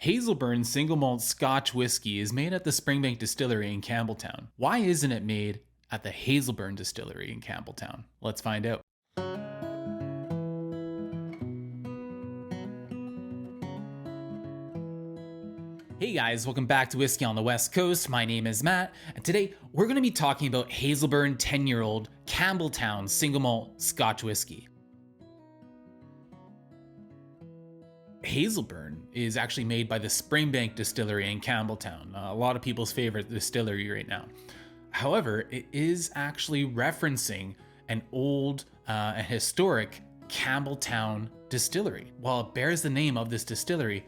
Hazelburn Single Malt Scotch Whisky is made at the Springbank Distillery in Campbeltown. Why isn't it made at the Hazelburn Distillery in Campbeltown? Let's find out. Hey guys, welcome back to Whiskey on the West Coast. My name is Matt, and today we're going to be talking about Hazelburn 10-year-old Campbeltown Single Malt Scotch Whisky. Hazelburn is actually made by the Springbank Distillery in Campbeltown, a lot of people's favorite distillery right now. However, it is actually referencing an old and historic Campbeltown distillery. While it bears the name of this distillery,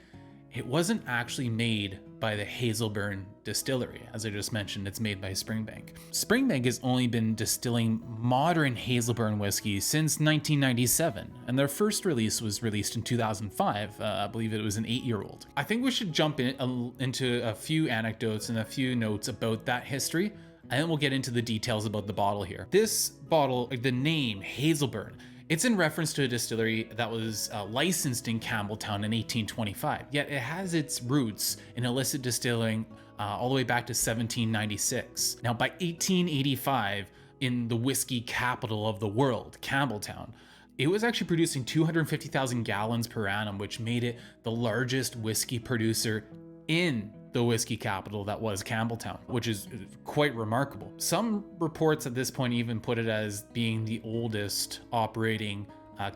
it wasn't actually made by the Hazelburn Distillery. As I just mentioned, it's made by Springbank. Springbank has only been distilling modern Hazelburn whiskey since 1997, and their first release was released in 2005. I believe it was an 8-year-old. I think we should jump into a few anecdotes and a few notes about that history, and then we'll get into the details about the bottle here. This bottle, the name Hazelburn, it's in reference to a distillery that was licensed in Campbeltown in 1825, yet it has its roots in illicit distilling all the way back to 1796. Now, by 1885, in the whiskey capital of the world, Campbeltown, it was actually producing 250,000 gallons per annum, which made it the largest whiskey producer in the whiskey capital that was Campbeltown, which is quite remarkable. Some reports at this point even put it as being the oldest operating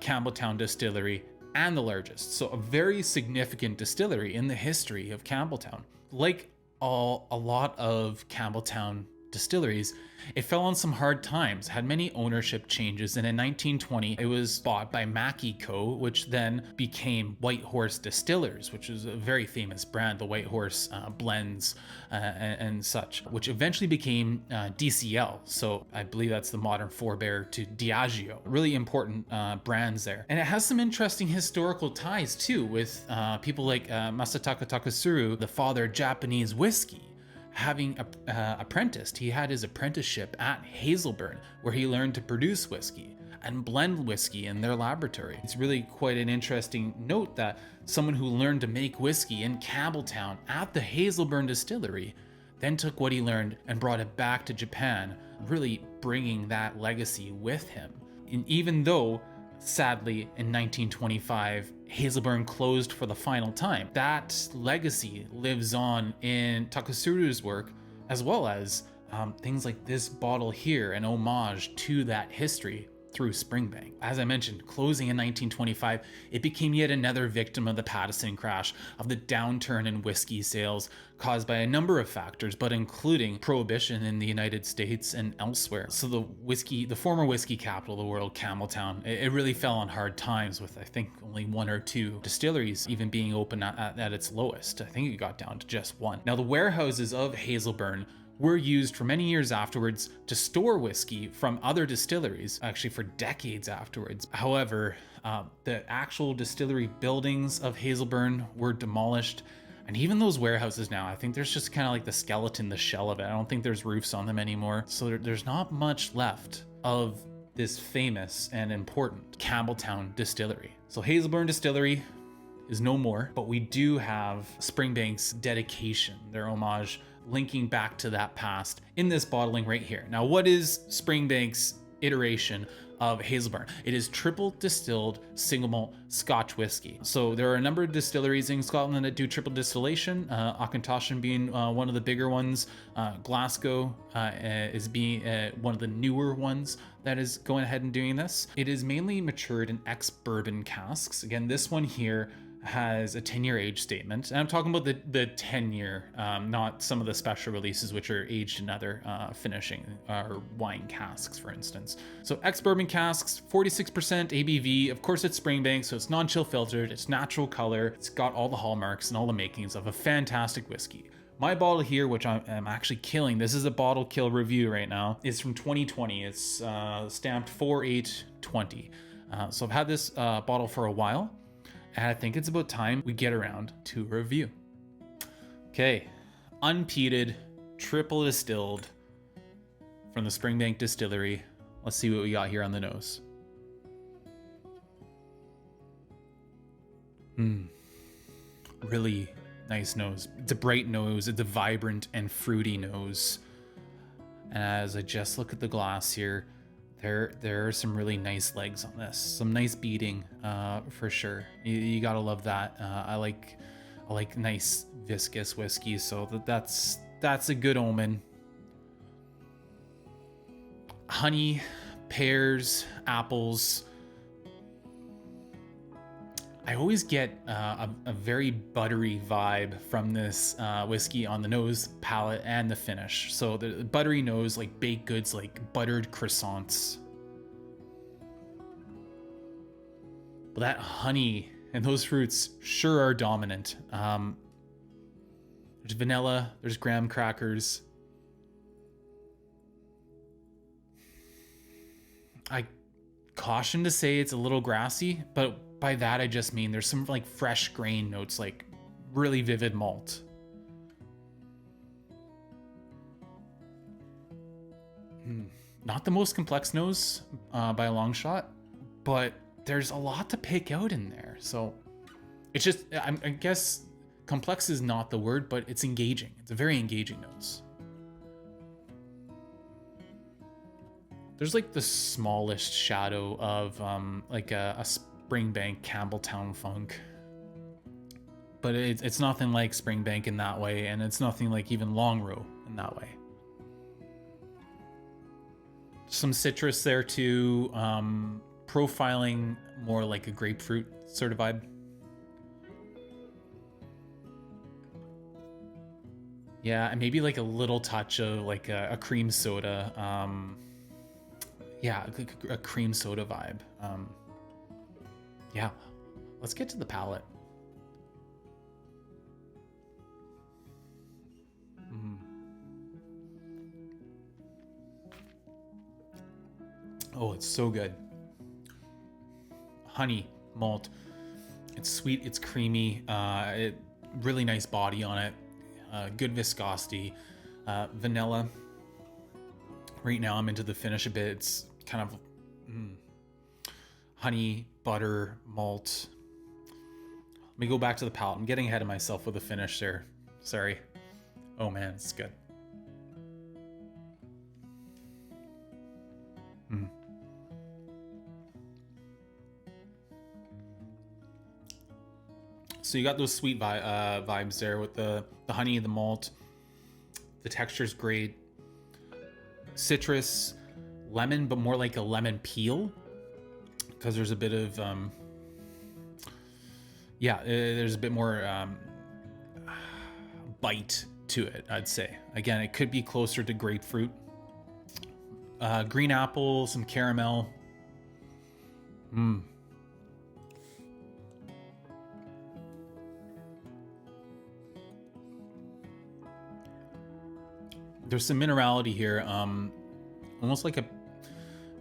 Campbeltown distillery and the largest. So a very significant distillery in the history of Campbeltown. Like a lot of Campbeltown distilleries, it fell on some hard times, had many ownership changes, and in 1920 it was bought by Mackie Co., which then became White Horse Distillers, which is a very famous brand, the White Horse blends and such, which eventually became DCL. So I believe that's the modern forebear to Diageo. Really important brands there. And it has some interesting historical ties too, with people like Masataka Takasuru, the father of Japanese whiskey, having apprenticed. He had his apprenticeship at Hazelburn, where he learned to produce whiskey and blend whiskey in their laboratory. It's really quite an interesting note that someone who learned to make whiskey in Campbeltown at the Hazelburn distillery then took what he learned and brought it back to Japan, really bringing that legacy with him. And even though, sadly, in 1925, Hazelburn closed for the final time, that legacy lives on in Takasuru's work, as well as things like this bottle here, an homage to that history through Springbank. As I mentioned, closing in 1925, it became yet another victim of the Pattison crash, of the downturn in whiskey sales caused by a number of factors, but including prohibition in the United States and elsewhere. So the former whiskey capital of the world, Campbeltown, it really fell on hard times, with I think only 1 or 2 distilleries even being open at its lowest. I think it got down to just 1. Now, the warehouses of Hazelburn were used for many years afterwards to store whiskey from other distilleries, actually for decades afterwards. However, the actual distillery buildings of Hazelburn were demolished, and even those warehouses now, I think there's just kind of like the skeleton, the shell of it. I don't think there's roofs on them anymore. So there's not much left of this famous and important Campbeltown distillery. So Hazelburn Distillery is no more, but we do have Springbank's dedication, their homage, linking back to that past in this bottling right here. Now, what is Springbank's iteration of Hazelburn? It is triple distilled single malt Scotch whiskey. So there are a number of distilleries in Scotland that do triple distillation, Auchentoshan being one of the bigger ones. Glasgow is being one of the newer ones that is going ahead and doing this. It is mainly matured in ex-bourbon casks. Again, this one here has a 10-year age statement, and I'm talking about the 10-year, not some of the special releases which are aged in other finishing or wine casks, for instance. So ex-bourbon casks, 46% ABV. Of course, it's Springbank, so it's non-chill filtered, it's natural color, it's got all the hallmarks and all the makings of a fantastic whiskey. My bottle here, which I'm actually killing, this is a bottle kill review right now, is from 2020. It's stamped 4/8/20. So I've had this bottle for a while, and I think it's about time we get around to a review. Okay, unpeated, triple distilled from the Springbank Distillery. Let's see what we got here on the nose. Really nice nose. It's a bright nose. It's a vibrant and fruity nose. And as I just look at the glass here, there are some really nice legs on this. Some nice beating, for sure. You gotta love that. I like nice viscous whiskey, so that's a good omen. Honey, pears, apples. I always get a very buttery vibe from this whiskey on the nose, palate, and the finish. So the buttery nose, like baked goods, like buttered croissants. But that honey and those fruits sure are dominant. There's vanilla, there's graham crackers. I caution to say it's a little grassy, but by that I just mean there's some like fresh grain notes, like really vivid malt. Not the most complex nose by a long shot, but there's a lot to pick out in there. So it's just, I guess complex is not the word, but it's engaging. It's a very engaging nose. There's like the smallest shadow of like a Springbank Campbeltown funk, but it's nothing like Springbank in that way, and it's nothing like even Long Row in that way. Some citrus there too, profiling more like a grapefruit sort of vibe. Yeah, and maybe like a little touch of like a cream soda. Yeah, a cream soda vibe. Yeah, let's get to the palate. Oh, it's so good. Honey, malt. It's sweet, it's creamy. Really nice body on it. Good viscosity. Vanilla. Right now I'm into the finish a bit. It's kind of honey, butter, malt. Let me go back to the palate. I'm getting ahead of myself with the finish there. Sorry. Oh man, it's good. So you got those sweet vibes there with the honey, the malt. The texture's great. Citrus, lemon, but more like a lemon peel, because there's a bit of there's a bit more bite to it, I'd say. Again, it could be closer to grapefruit. Green apple, some caramel. There's some minerality here, almost like a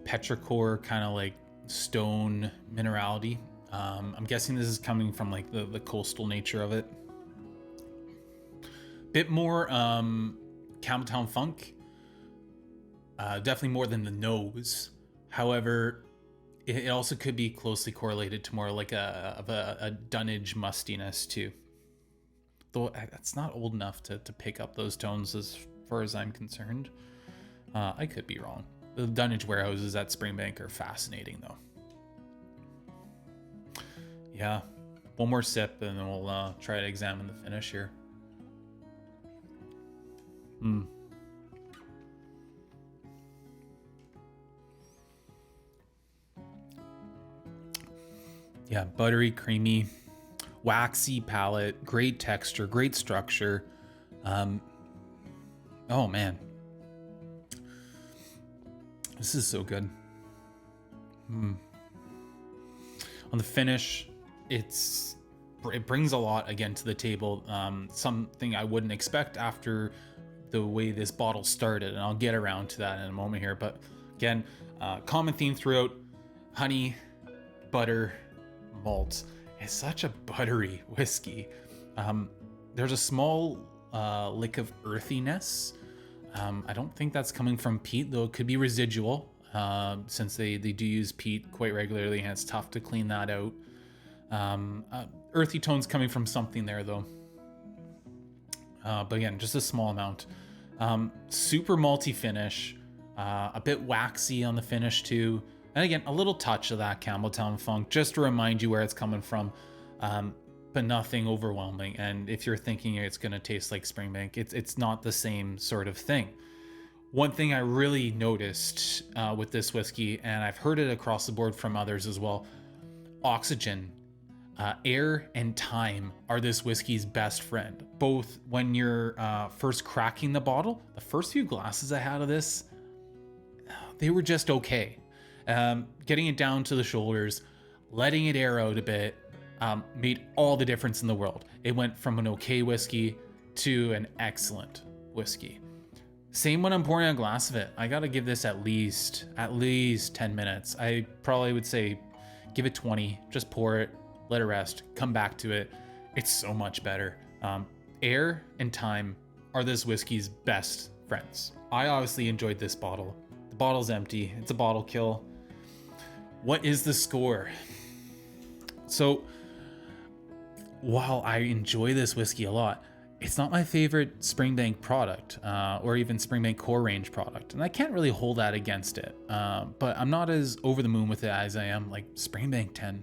petrichor kind of like stone minerality. I'm guessing this is coming from like the coastal nature of it. Bit more Campbeltown funk, definitely more than the nose. However, it also could be closely correlated to more like a dunnage mustiness too. Though that's not old enough to pick up those tones as far as I'm concerned. I could be wrong. The dunnage warehouses at Springbank are fascinating though. Yeah, one more sip and then we'll try to examine the finish here. Yeah, buttery, creamy, waxy palate, great texture, great structure. Oh man, this is so good. On the finish, it brings a lot again to the table. Something I wouldn't expect after the way this bottle started, and I'll get around to that in a moment here. But again, common theme throughout: honey, butter, malt. It's such a buttery whiskey. There's a small lick of earthiness. I don't think that's coming from peat, though it could be residual, since they do use peat quite regularly, and it's tough to clean that out. Earthy tones coming from something there, though. but again, just a small amount. Super malty finish, a bit waxy on the finish too. And again, a little touch of that Campbeltown funk, just to remind you where it's coming from, but nothing overwhelming. And if you're thinking it's going to taste like Springbank, it's not the same sort of thing. One thing I really noticed with this whiskey, and I've heard it across the board from others as well, oxygen, air, and time are this whiskey's best friend. Both when you're first cracking the bottle, the first few glasses I had of this, they were just okay. Getting it down to the shoulders, letting it air out a bit, made all the difference in the world. It went from an okay whiskey to an excellent whiskey. Same when I'm pouring a glass of it. I gotta give this at least 10 minutes. I probably would say give it 20, just pour it, let it rest, come back to it. It's so much better. Air and time are this whiskey's best friends. I obviously enjoyed this bottle. The bottle's empty. It's a bottle kill. What is the score? So while I enjoy this whiskey a lot, it's not my favorite Springbank product, or even Springbank core range product. And I can't really hold that against it. But I'm not as over the moon with it as I am like Springbank 10.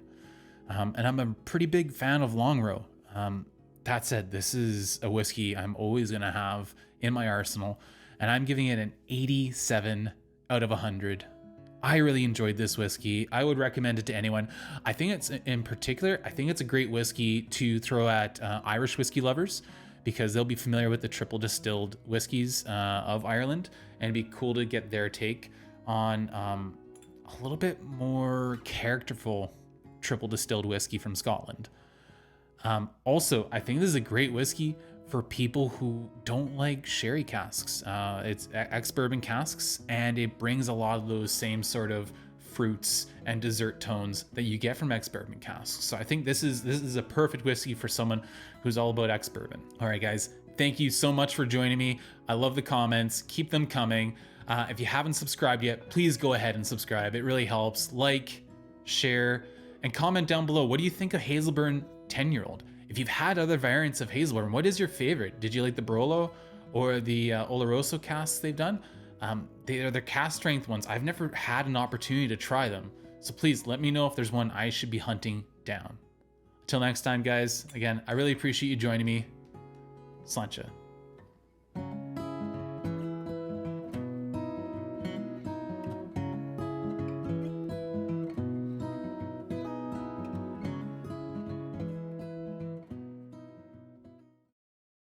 And I'm a pretty big fan of Long Row. That said, this is a whiskey I'm always going to have in my arsenal. And I'm giving it an 87 out of 100. I really enjoyed this whiskey. I would recommend it to anyone. I think it's a great whiskey to throw at Irish whiskey lovers, because they'll be familiar with the triple distilled whiskeys of Ireland, and it'd be cool to get their take on a little bit more characterful triple distilled whiskey from Scotland. Also, I think this is a great whiskey for people who don't like sherry casks. It's ex-bourbon casks, and it brings a lot of those same sort of fruits and dessert tones that you get from ex-bourbon casks. So I think this is a perfect whiskey for someone who's all about ex-bourbon. All right, guys, thank you so much for joining me. I love the comments. Keep them coming. If you haven't subscribed yet, please go ahead and subscribe. It really helps. Like, share, and comment down below. What do you think of Hazelburn 10-year-old? If you've had other variants of Hazelburn, what is your favorite? Did you like the Barolo or the Oloroso casks they've done? They're cast strength ones. I've never had an opportunity to try them. So please let me know if there's one I should be hunting down. Until next time, guys, again, I really appreciate you joining me. Sláinte.